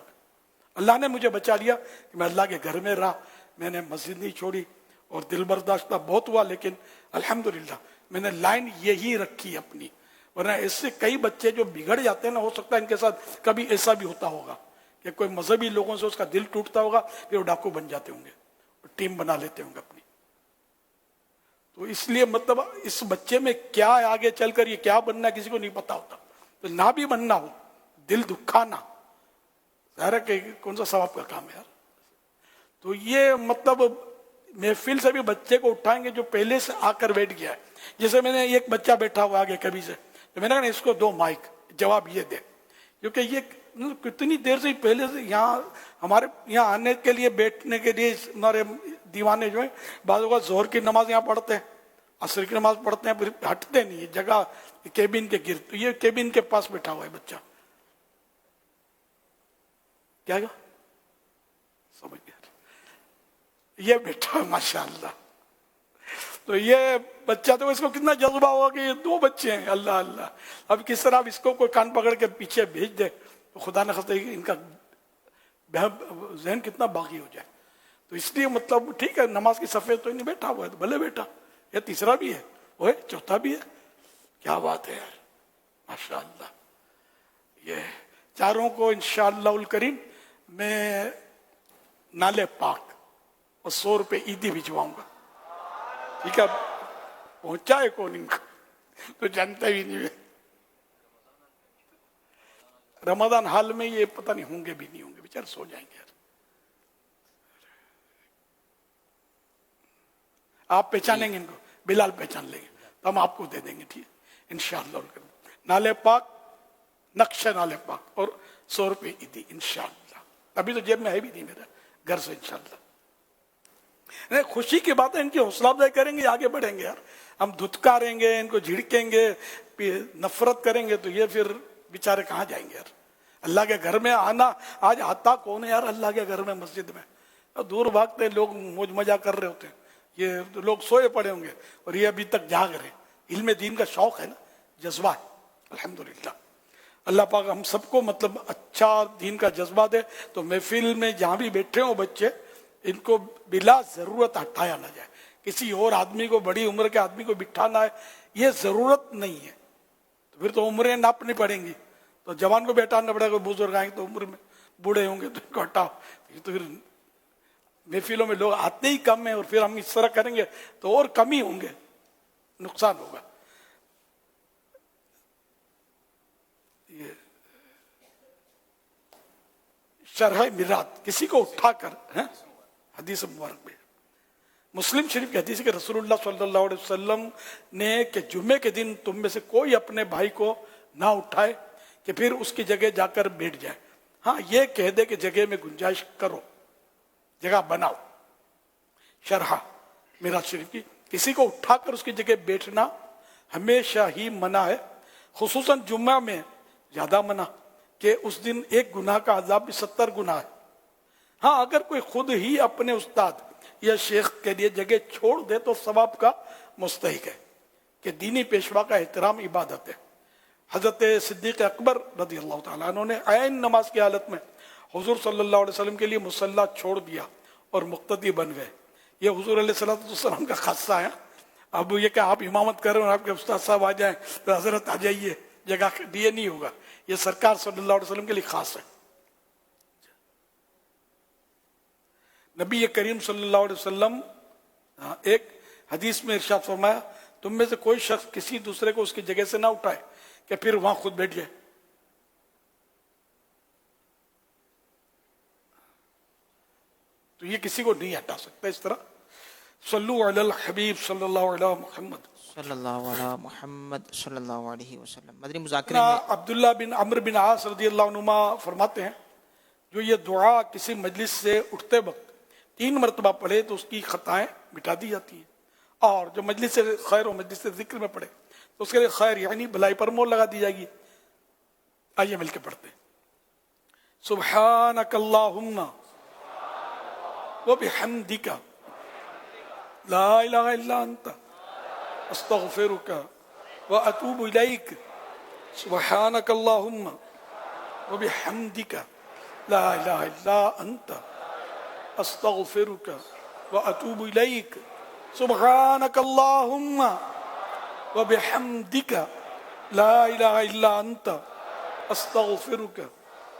اللہ نے مجھے بچا لیا کہ میں اللہ کے گھر میں رہا, میں نے مسجد نہیں چھوڑی, اور دل برداشتہ بہت ہوا, لیکن الحمدللہ میں نے لائن یہی رکھی اپنی. ورنہ اس سے کئی بچے جو بگڑ جاتے ہیں نا, ہو سکتا ہے ان کے ساتھ کبھی ایسا بھی ہوتا ہوگا کہ کوئی مذہبی لوگوں سے اس کا دل ٹوٹتا ہوگا, پھر وہ ڈاکو بن جاتے ہوں گے, ٹیم بنا لیتے ہوں گے اپنی. تو اس لیے مطلب اس بچے میں کیا ہے آگے چل کر, یہ کیا بننا ہے کسی کو نہیں پتا ہوتا. تو نہ بھی بننا ہو, دل دکھانا ظاہر ہے کہ کون سا ثواب کا کام ہے یار. تو یہ مطلب محفل سے بھی بچے کو اٹھائیں گے جو پہلے سے آ کر بیٹھ گیا ہے. جیسے میں نے ایک بچہ بیٹھا ہوا آگے کبھی سے, تو میں نے کہا اس کو دو مائک, جواب یہ دے, کیونکہ یہ کتنی دیر سے پہلے سے یہاں ہمارے یہاں آنے کے لیے بیٹھنے کے لیے ہمارے دیوانے جو ہیں بعض اوقات ظہر کی نماز یہاں پڑھتے ہیں, عصر کی نماز پڑھتے ہیں, پھر ہٹتے نہیں, جگہ کیبن کے گرد. تو یہ کیبن کے پاس بیٹھا ہوا ہے بچہ. کیا گا سمجھ گیا, یہ بیٹھا ہے ماشاء اللہ. تو یہ بچہ تو اس کو کتنا جذبہ ہوا کہ یہ دو بچے ہیں, اللہ اللہ. اب کس طرح اس کو کوئی کان پکڑ کے پیچھے بھیج دے تو خدا نہ خواستہ ان کا ذہن کتنا باقی ہو جائے. تو اس لیے مطلب ٹھیک ہے, نماز کی صفحے تو نہیں بیٹھا ہوا ہے, تو بھلے بیٹھا, یہ تیسرا بھی ہے, وہ چوتھا بھی ہے. کیا بات ہے یار, ماشاء اللہ. یہ چاروں کو انشاءاللہ الکریم میں نالے پاک اور 100 روپے عیدی بھجواؤں گا. ٹھیک ہے, پہنچا ہے کون ان کو تو جانتا بھی نہیں ہے. رمضان حال میں یہ پتہ نہیں ہوں گے بھی نہیں ہوں گے, بیچارے سو جائیں گے یار. آپ پہچانیں گے ان کو, بلال پہچان لیں گے تو ہم آپ کو دے دیں گے. ٹھیک ہے انشاءاللہ. نالے پاک, نقش نالے پاک اور 100 روپے عیدی انشاءاللہ. ابھی تو جیب میں ہے بھی نہیں میرا, گھر سے انشاءاللہ. خوشی کی بات ہے, ان کی حوصلہ افزائی کریں گے, آگے بڑھیں گے یار. ہم دھتکاریں گے, ان کو جھڑکیں گے, نفرت کریں گے, تو یہ پھر بیچارے کہاں جائیں گے یار. اللہ کے گھر میں آنا, آج آتا کون ہے یار اللہ کے گھر میں, مسجد میں. دور بھاگتے لوگ موج مزہ کر رہے ہوتے ہیں, یہ لوگ سوئے پڑے ہوں گے اور یہ ابھی تک جاگ رہے ہیں. علم دین کا شوق ہے نا, جذبہ ہے. الحمدللہ اللہ پاک ہم سب کو مطلب اچھا دین کا جذبہ دے. تو محفل میں جہاں بھی بیٹھے ہوں بچے, ان کو بلا ضرورت ہٹایا نہ جائے. کسی اور آدمی کو, بڑی عمر کے آدمی کو بٹھانا ہے, یہ ضرورت نہیں ہے. تو پھر تو عمریں ناپنی پڑیں گی. تو جوان کو بیٹھانا پڑے گا, کوئی بزرگ آئیں گے تو عمر میں بوڑھے ہوں گے تو ان کو ہٹاؤ. تو پھر محفلوں میں لوگ آتے ہی کم ہیں, اور پھر ہم اس طرح کریں گے تو اور کم ہی ہوں گے, نقصان ہوگا. یہ شرح میرات, کسی کو اٹھا کر, حدیث مبارک میں مسلم شریف کی حدیث کہ رسول اللہ صلی اللہ علیہ وسلم نے کہ جمعے کے دن تم میں سے کوئی اپنے بھائی کو نہ اٹھائے کہ پھر اس کی جگہ جا کر بیٹھ جائے. ہاں یہ کہہ دے کہ جگہ میں گنجائش کرو, جگہ بناؤ. شرح میرات شریف کی, کسی کو اٹھا کر اس کی جگہ بیٹھنا ہمیشہ ہی منع ہے, خصوصاً جمعہ میں زیادہ منع, کہ اس دن ایک گناہ کا عذاب بھی 70 گناہ ہے. ہاں اگر کوئی خود ہی اپنے استاد یا شیخ کے لیے جگہ چھوڑ دے تو ثواب کا مستحق ہے, کہ دینی پیشوا کا احترام عبادت ہے. حضرت صدیق اکبر رضی اللہ تعالیٰ عنہ نے عین نماز کی حالت میں حضور صلی اللہ علیہ وسلم کے لیے مصلی چھوڑ دیا اور مقتدی بن گئے. یہ حضور علیہ السلام کا خاصہ ہے. اب یہ کہ آپ امامت کریں اور آپ کے استاد صاحب آ جائیں تو حضرت آ جائیے, جگہ دیے نہیں ہوگا. یہ سرکار صلی اللہ علیہ وسلم کے لیے خاص ہے. نبی کریم صلی اللہ علیہ وسلم ایک حدیث میں ارشاد فرمایا, تم میں سے کوئی شخص کسی دوسرے کو اس کی جگہ سے نہ اٹھائے کہ پھر وہاں خود بیٹھ جائے. تو یہ کسی کو نہیں ہٹا سکتا. اس طرح صلو علی الحبیب صلی اللہ علیہ محمد صلی اللہ علیہ محمد صلی اللہ علیہ وسلم. مدنی مذاکرے میں عبداللہ بن عمرو بن عاص رضی اللہ عنہما فرماتے ہیں, جو یہ دعا کسی مجلس سے اٹھتے وقت 3 مرتبہ پڑھے تو اس کی خطائیں مٹا دی جاتی ہیں, اور جو مجلس سے خیر و مجلس سے ذکر میں پڑھے تو اس کے لیے خیر یعنی بھلائی پر مہر لگا دی جائے گی. آئیے مل کے پڑھتے ہیں. سبحانک اللہم و بحمدک لا الہ الا انت استغفرک و اتوب الیک. سبحانک اللہم و بحمدک لا الہ الا انت استغفرک و اتوب الیک. سبحانک اللہم و بحمدک لا الہ الا انت استغفرک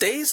23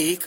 1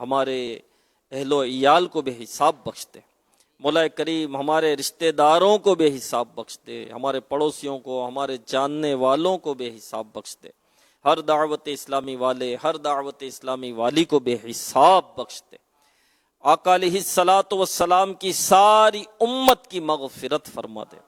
ہمارے اہل و عیال کو بے حساب بخش دے۔ مولا کریم ہمارے رشتہ داروں کو بے حساب بخش دے، ہمارے پڑوسیوں کو، ہمارے جاننے والوں کو بے حساب بخش دے، ہر دعوت اسلامی والے، ہر دعوت اسلامی والی کو بے حساب بخش دے۔ آقا علیہ الصلاۃ والسلام کی ساری امت کی مغفرت فرما دے۔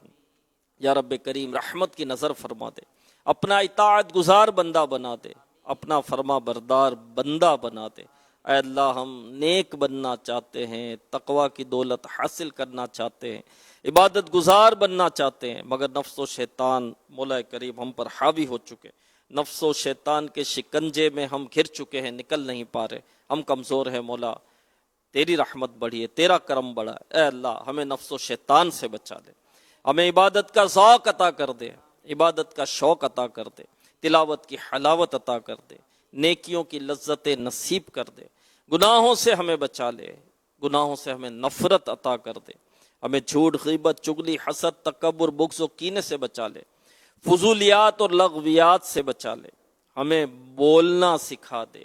یا رب کریم رحمت کی نظر فرما دے، اپنا اطاعت گزار بندہ بنا دے، اپنا فرما بردار بندہ بنا دے۔ اے اللہ ہم نیک بننا چاہتے ہیں، تقوی کی دولت حاصل کرنا چاہتے ہیں، عبادت گزار بننا چاہتے ہیں، مگر نفس و شیطان مولا کریم ہم پر حاوی ہو چکے، نفس و شیطان کے شکنجے میں ہم گھر چکے ہیں، نکل نہیں پا رہے، ہم کمزور ہیں مولا، تیری رحمت بڑھی ہے، تیرا کرم بڑھا ہے۔ اے اللہ ہمیں نفس و شیطان سے بچا لے، ہمیں عبادت کا ذوق عطا کر دے، عبادت کا شوق عطا کر دے، تلاوت کی حلاوت عطا کر دے، نیکیوں کی لذت نصیب کر دے، گناہوں سے ہمیں بچا لے، گناہوں سے ہمیں نفرت عطا کر دے، ہمیں جھوٹ، غیبت، چگلی، حسد، تکبر، بغض و کینے سے بچا لے، فضولیات اور لغویات سے بچا لے، ہمیں بولنا سکھا دے،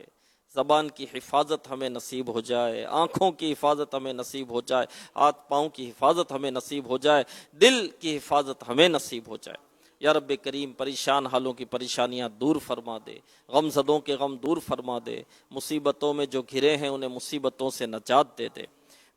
زبان کی حفاظت ہمیں نصیب ہو جائے، آنکھوں کی حفاظت ہمیں نصیب ہو جائے، ہاتھ پاؤں کی حفاظت ہمیں نصیب ہو جائے، دل کی حفاظت ہمیں نصیب ہو جائے۔ یا رب کریم پریشان حالوں کی پریشانیاں دور فرما دے، غم زدوں کے غم دور فرما دے، مصیبتوں میں جو گھرے ہیں انہیں مصیبتوں سے نجات دے دے۔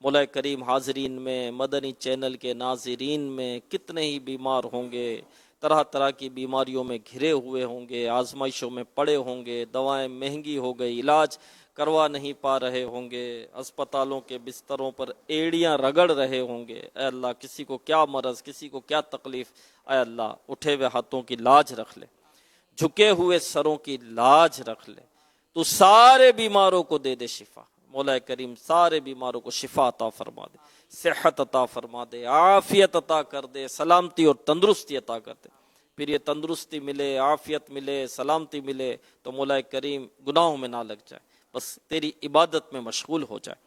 مولا کریم حاضرین میں، مدنی چینل کے ناظرین میں کتنے ہی بیمار ہوں گے، طرح طرح کی بیماریوں میں گھرے ہوئے ہوں گے، آزمائشوں میں پڑے ہوں گے، دوائیں مہنگی ہو گئی، علاج کروا نہیں پا رہے ہوں گے، اسپتالوں کے بستروں پر ایڑیاں رگڑ رہے ہوں گے۔ اے اللہ کسی کو کیا مرض، کسی کو کیا تکلیف، اے اللہ اٹھے ہوئے ہاتھوں کی لاج رکھ لے، جھکے ہوئے سروں کی لاج رکھ لے، تو سارے بیماروں کو دے دے شفا۔ مولا کریم سارے بیماروں کو شفا عطا فرما دے، صحت عطا فرما دے، عافیت عطا کر دے، سلامتی اور تندرستی عطا کر دے۔ پھر یہ تندرستی ملے، عافیت ملے، سلامتی ملے تو مولا کریم گناہوں میں نہ لگ جائے، بس تیری عبادت میں مشغول ہو جائے۔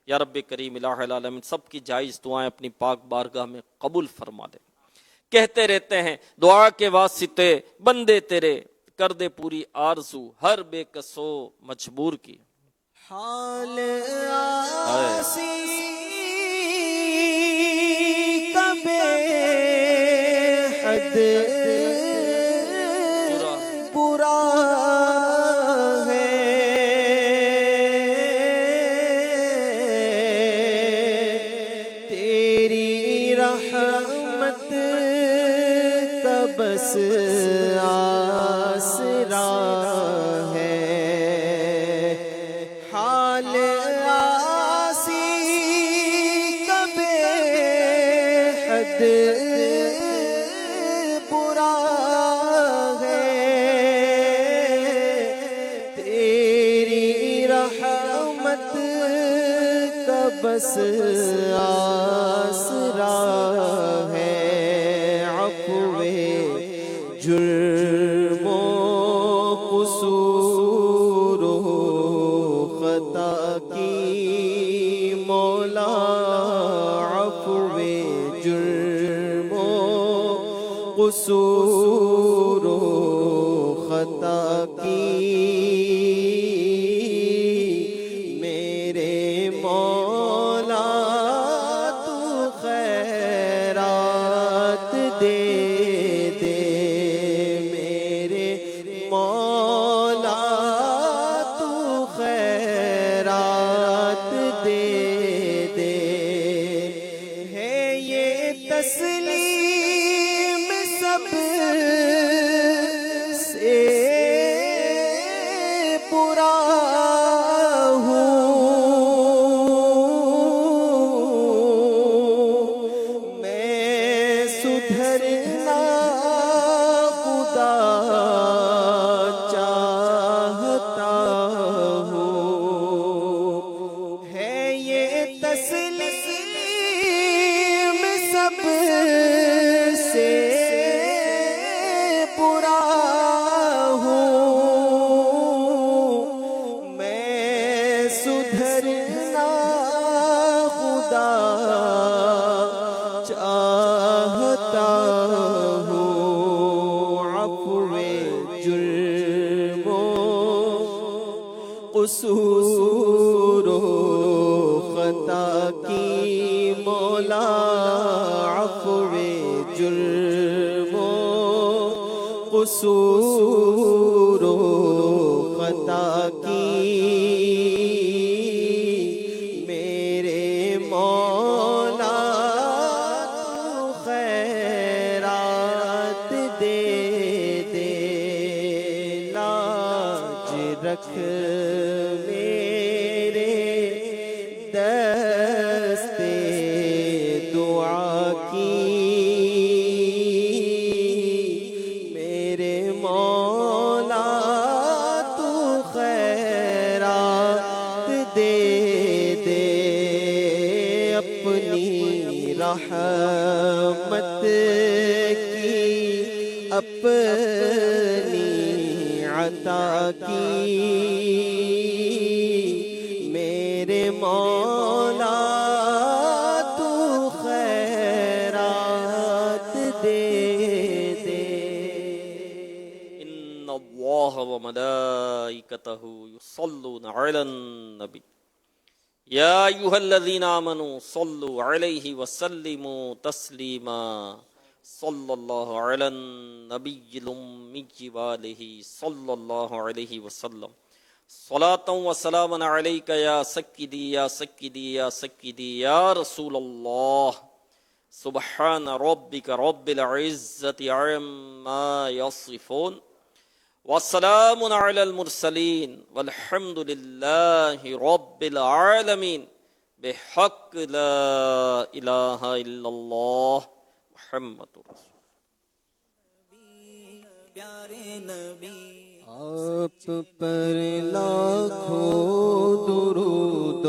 یا رب کریم الہ العالمین سب کی جائز دعائیں اپنی پاک بارگاہ میں قبول فرما دے۔ کہتے رہتے ہیں دعا کے واسطے بندے تیرے، کر دے پوری آرزو ہر بے کسو مجبور کی۔ حال آسی کا بے حد برا ہے، تیری رحمت کا بس آسرا ہے، حال آسی کا بے حد برا ہے، تیری رحمت کا بس آسرا ہے، عفو جرم و قصور و خطا کی مولا، عفو جرم و قصور و خطا کی میرے مولا، تو خیرات دے دے میرے مولا، تو خیرات دے دے، ہے یہ تسلیم سب سے برا ہوں، میں سدھرنا خدا چاہتا ہوں، ہے یہ تسلیم سب سے برا ہوں، میں سدھرنا خدا چاہتا ہوں، عفو جرم و قصور و قصور و خطا کی میرے مولا تو خیرات دے دے لاج رکھ میرے دستے دعا کی میرے مولا تو خیرات دے دے اپنی رحمت کی اپنی عطا کی میرے مولا تو خیرات دے دے ان اللہ وملائکتہ یصلون علی النبی یا ایھا الذین آمنوا صلوا علیہ وسلموا تسلیما صلی اللہ علی النبی الامی وآلہ صلی اللہ علیہ وسلم صلاۃ و سلام علیک یا سیدی یا سیدی یا سیدی یا رسول اللہ سبحان ربک رب العزت عما یصفون والسلام علی المرسلین والحمد للہ رب العالمین بحق لا الہ الا اللہ محمد رسول آپ پر لاکھوں درود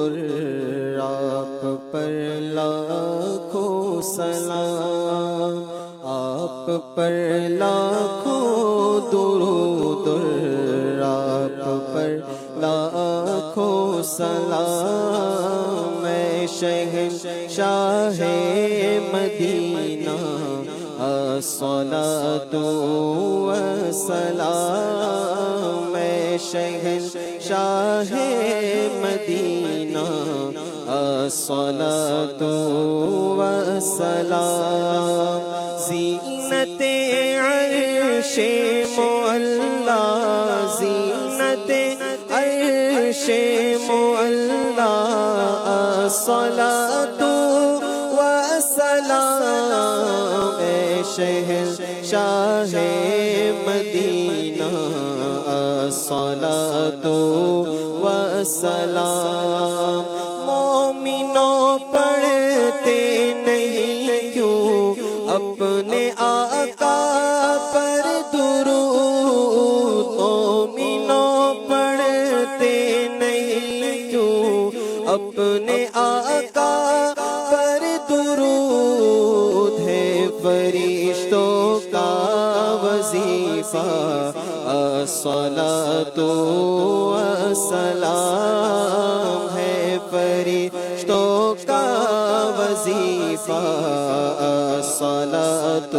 آپ پر لاکھوں سلام آپ پر لاکھوں درود آپ پر لاکھوں سلام میں شہنشاہ مدینہ الصلاۃ والسلام میں شہنشاہ مدینہ الصلاۃ والسلام زینت عرش معلا زینت عرش معلا الصلاۃ والسلام شہنشاہ مدینہ الصلاۃ والسلام مومنوں پڑھتے نہیں کیوں اپنے آقا پر درود مومنوں پڑھتے نہیں کیوں اپنے آقا پر درود ہے فرشتوں کا وظیفہ الصلاۃ والسلام ہے فرشتوں کا وظیفہ الصلاۃ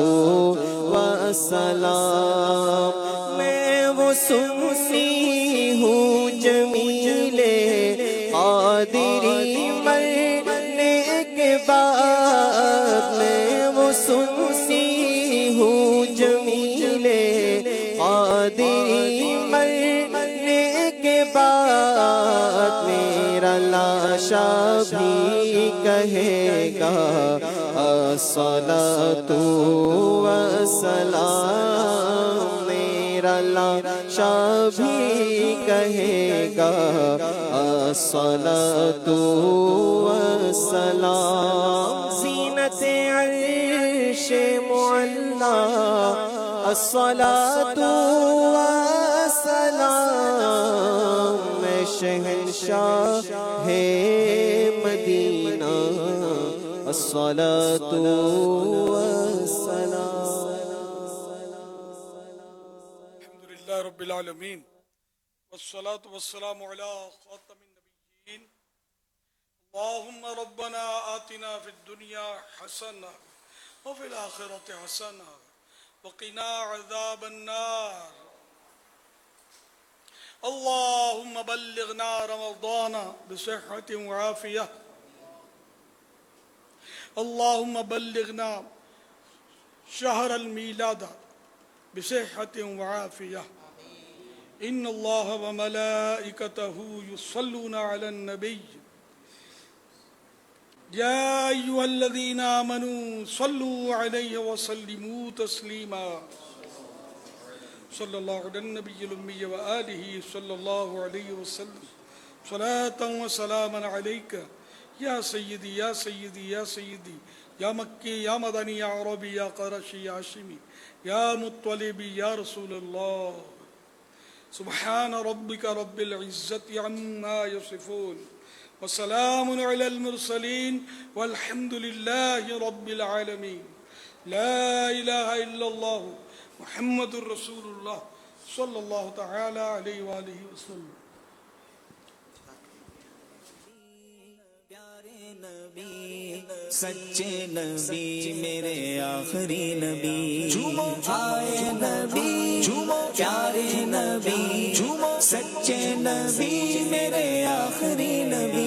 والسلام میں وہ سنی ہوں جمیل قادری مرنے کے بعد میں وہ سنی ہوں جمیل قادری مرنے کے بعد میرا لاشا بھی کہے گا الصلاۃ والسلام میرا لاشا بھی کہے گا الصلاۃ والسلام زینت عرش معلا الصلاۃ والسلام میں شہنشاہ ہے مدینہ الصلاۃ والسلام الحمدللہ رب العالمین والصلاة والسلام على خاتم النبیین اللہم ربنا آتنا فی الدنیا حسنہ وفی الآخرة حسنہ وقنا عذاب النار اللہم بلغنا رمضان بصحة وعافیہ اللہم بلغنا شہر المیلاد بصحة وعافية. إن الله وملائكته يصلون على النبي يا أيها الذين آمنوا صلوا عليه وسلموا تسليما. صلى الله على النبي الأمي وآله صلى الله عليه وسلم صلاة وسلاما عليك يا سيدي يا سيدي يا سيدي يا مكي يا مدني يا عربي يا قرشي يا هاشمي يا مطلبي يا رسول الله. سبحان ربك رب العزة عما يصفون وسلام على المرسلين والحمد لله رب العالمين. لا إله إلا الله محمد رسول الله صلى الله تعالى عليه وآله وسلم. سچے نبی میرے آخری نبی جھومو آئے نبی جھومو پیارے نبی جھومو سچے نبی میرے آخری نبی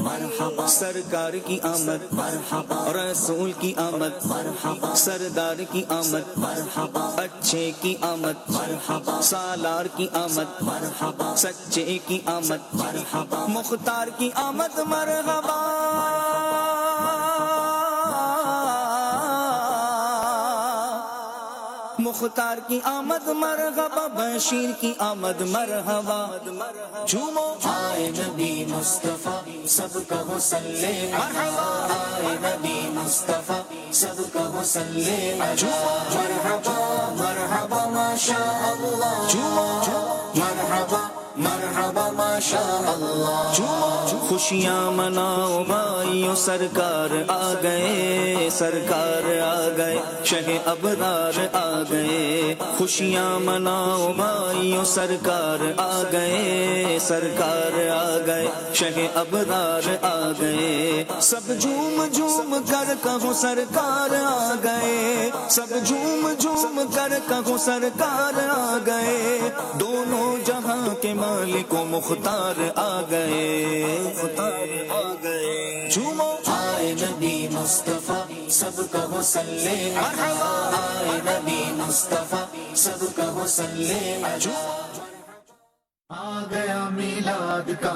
مرحبا سرکار کی آمد مرحبا رسول کی آمد مرحبا سردار کی آمد مرحبا اچھے کی آمد مرحبا سالار کی آمد مرحبا سچے کی آمد مرحبا مختار کی آمد مرحبا مختار کی آمد مرحبا بشیر کی آمد مرحبا جھومو آئے نبی مصطفیٰ سب کہو صلی مرحبا آئے نبی مصطفیٰ سب کہو صلی مرحبا مرحبا ماشاء اللہ جھومو مرحبا مرحبا ماشاء اللہ خوشیاں مناؤ بھائیو سرکار آ گئے سرکار آ گئے شہ ابرار آ گئے خوشیاں مناؤ بھائیو سرکار آ گئے سرکار آ گئے شہ ابرار آ گئے سب جھوم جھوم کر کہو سرکار آ گئے سب جھوم جھوم کر کہو سرکار آ گئے دونوں جہاں کے مالک و مختار آ گئے مختار آ گئے جھومو آئے نبی مصطفیٰ سب کہو صلی مرحبا آئے نبی مصطفیٰ سب کہو صلی آ گیا میلاد کا